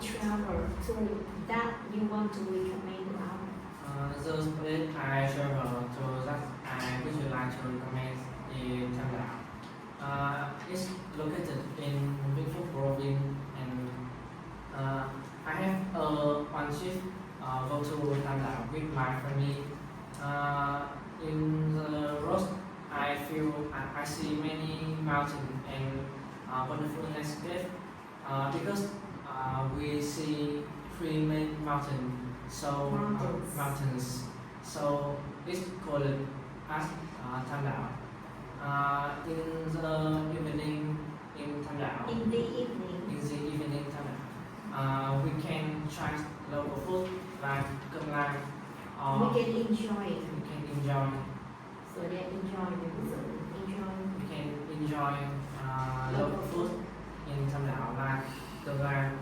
travel to that you want to recommend to others? Those place I travel to that I would like to recommend is Tam Dao. It's located in beautiful province and I have one trip go to Tam Dao with my family. In the road, I see many mountains and wonderful landscape because we see three main mountains. So mountains. So it's called as Tam Dao. In the evening in Tam Dao. In the evening. In the evening Tam Dao. We can try local food like cơm lam. We can enjoy it. We can enjoy. So they enjoy the visit. Enjoy We can enjoy local food in Tam Dao like cơm lam.